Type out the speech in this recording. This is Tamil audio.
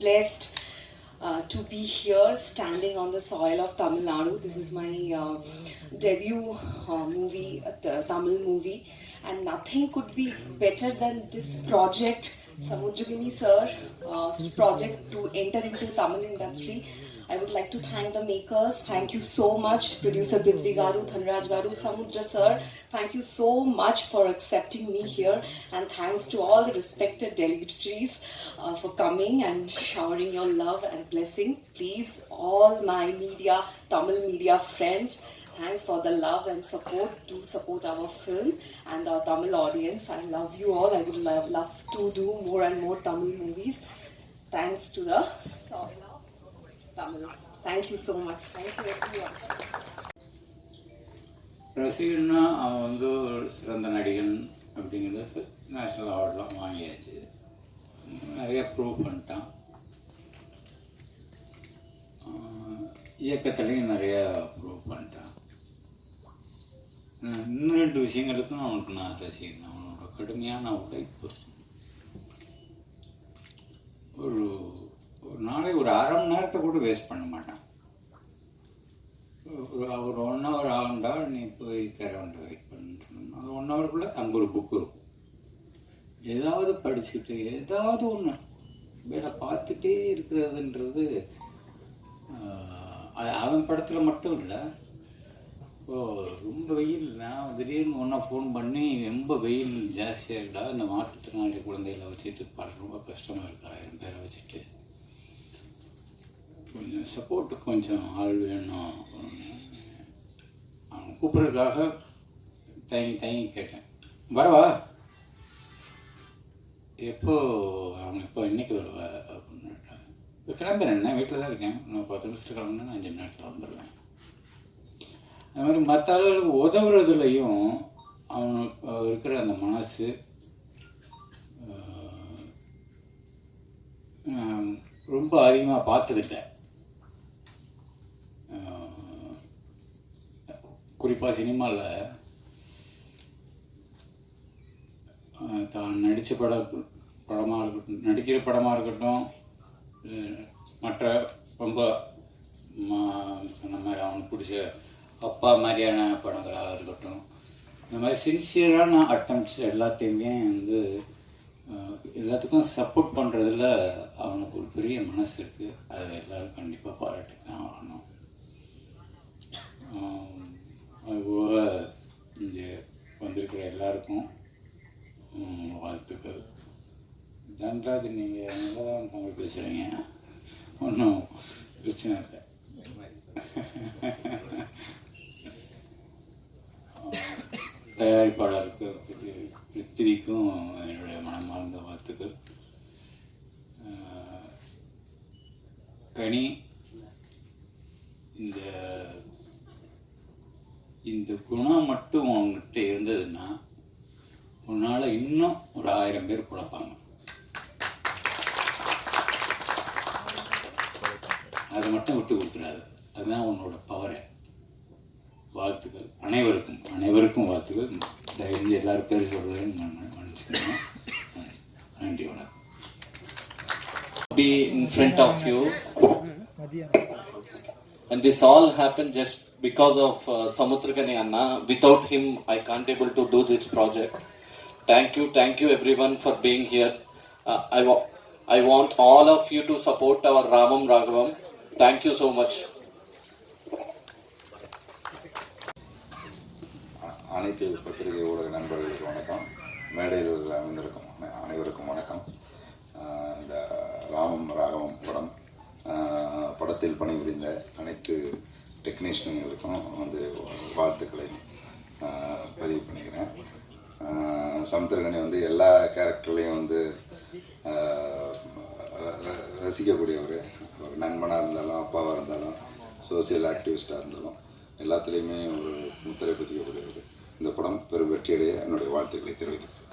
blessed to be here, standing on the soil of Tamil Nadu. This is my debut movie, Tamil movie, and nothing could be better than this project, Samudragini sir, project to enter into Tamil industry. I would like to thank the makers. Thank you so much, producer Prithvi Garu, Dhanraj Garu, Samudra sir. Thank you so much for accepting me here, and thanks to all the respected dignitaries for coming and showering your love and blessing. Please, all my media, Tamil media friends, thanks for the love and support. Do support our film and our Tamil audience. I love you all. I would love to do more and more Tamil movies. Thanks to the Tamil. Thank you so much. Thank you everyone. ரசிகன்னா அவன் வந்து ஒரு சிறந்த நடிகன் அப்படிங்கிறது நேஷ்னல் அவார்டெலாம் வாங்கியாச்சு, நிறைய ப்ரூவ் பண்ணிட்டான். இயக்கத்துலேயும் நிறைய ப்ரூவ் பண்ணிட்டான். இன்னும் 2 விஷயங்களுக்கும் அவனுக்கு நான் ரசிகன். அவனோட கடுமையான உழைப்பு, ஒரு நாளை ஒரு அரை மணி நேரத்தை கூட வேஸ்ட் பண்ண மாட்டான். ஒரு 1 hour ஆகுண்டா நீ போய் கரவண்டை வெயிட் பண்ணிட்டு அது 1 hourக்குள்ளே அங்கே ஒரு புக்கு இருக்கும். ஏதாவது படிச்சுக்கிட்டு ஏதாவது ஒன்று வேலை பார்த்துட்டே இருக்கிறதுன்றது அவன் படத்தில் மட்டும் இல்லை. ரொம்ப வெயில், நான் திடீர்னு ஒன்றா ஃபோன் பண்ணி ரொம்ப வெயில் ஜாஸ்தியாக இருக்கா, இந்த மாற்றுத்திறனாளி குழந்தைகளை வச்சுட்டு பாரு ரொம்ப கஷ்டமாக இருக்கா, 1000 பேரை வச்சுட்டு கொஞ்சம் சப்போர்ட்டு கொஞ்சம் ஆள் வேணும். அவன் கூப்பிட்றதுக்காக தயங்கி கேட்டேன், வரவா எப்போ இன்னைக்கு வருவா அப்படின்னு. இப்போ கிளம்புறேன், வீட்டில் தான் இருக்கேன், நான் 10 நிமிஷத்தில் கிளம்புனா 5 மணி நேரத்தில் வந்துடுவேன். அது மாதிரி மற்ற ஆளுகளுக்கு உதவுறதுலையும் அவனுக்கு இருக்கிற அந்த மனசு ரொம்ப அதிகமாக பார்த்ததில்லை. குறிப்பாக சினிமாவில் தான் நடித்த படமாக இருக்கட்டும், நடிக்கிற படமாக இருக்கட்டும், மற்ற ரொம்ப நம்ம அவனுக்கு பிடிச்ச அப்பா மாதிரியான படங்களாக இருக்கட்டும், இந்த மாதிரி சின்சியரான அட்டம்ப்ட்ஸ் எல்லாத்தையுமே வந்து எல்லாத்துக்கும் சப்போர்ட் பண்ணுறதுல அவனுக்கு ஒரு பெரிய மனசு இருக்குது. அதை எல்லோரும் கண்டிப்பாக பாராட்டி தான் ஆகணும். அதுபோக இங்கே வந்திருக்கிற எல்லாருக்கும் வாழ்த்துக்கள். தன்ராஜ், நீங்கள் நல்லா தான் தமிழ் பேசுகிறீங்க, ஒன்றும் பிரச்சனை இல்லை. தயாரிப்பாளருக்கு பிருத்திவிக்கும் என்னுடைய மனமார்ந்த வாழ்த்துக்கள். கனி, இந்த குணம் மட்டும் அவங்ககிட்ட இருந்ததுன்னா உன்னால் இன்னும் ஒரு 1000 பேர் பிழைப்பாங்க. அதை மட்டும் விட்டு கொடுத்துடாது, அதுதான் உன்னோட பவரை. வாழ்த்துக்கள் அனைவருக்கும் வாழ்த்துக்கள். தயவு எல்லாரும் பேர் சொல்கிறேன்னு மன்னிச்சுக்கோங்க. நன்றி, வணக்கம். Be in front of you, and this all happened just because of Samudragani Anna. Without him I can't able to do this project. Thank you everyone for being here. I want all of you to support our Ramam Raghavam. Thank you so much. அனைத்து பத்திரிகை ஊடக நண்பர்களுக்கு வணக்கம், மேடையில் அமைந்திருக்கும் அனைவருக்கும் வணக்கம். இந்த ராமம் ராகவம் படத்தில் பணிபுரிந்த அனைத்து டெக்னீஷியன்களுக்கும் வந்து வாழ்த்துக்களை பதிவு பண்ணிக்கிறேன். சமுத்திரகனி வந்து எல்லா கேரக்டர்லேயும் வந்து ரசிக்கக்கூடியவர். ஒரு நண்பனாக இருந்தாலும், அப்பாவாக இருந்தாலும், சோசியல் ஆக்டிவிஸ்டாக இருந்தாலும் எல்லாத்துலேயுமே ஒரு முத்திரை பதிக்கக்கூடியவர். இந்த படம் பெரும் வெற்றியடைய என்னுடைய வாழ்த்துக்களை தெரிவித்துக்கிறேன்.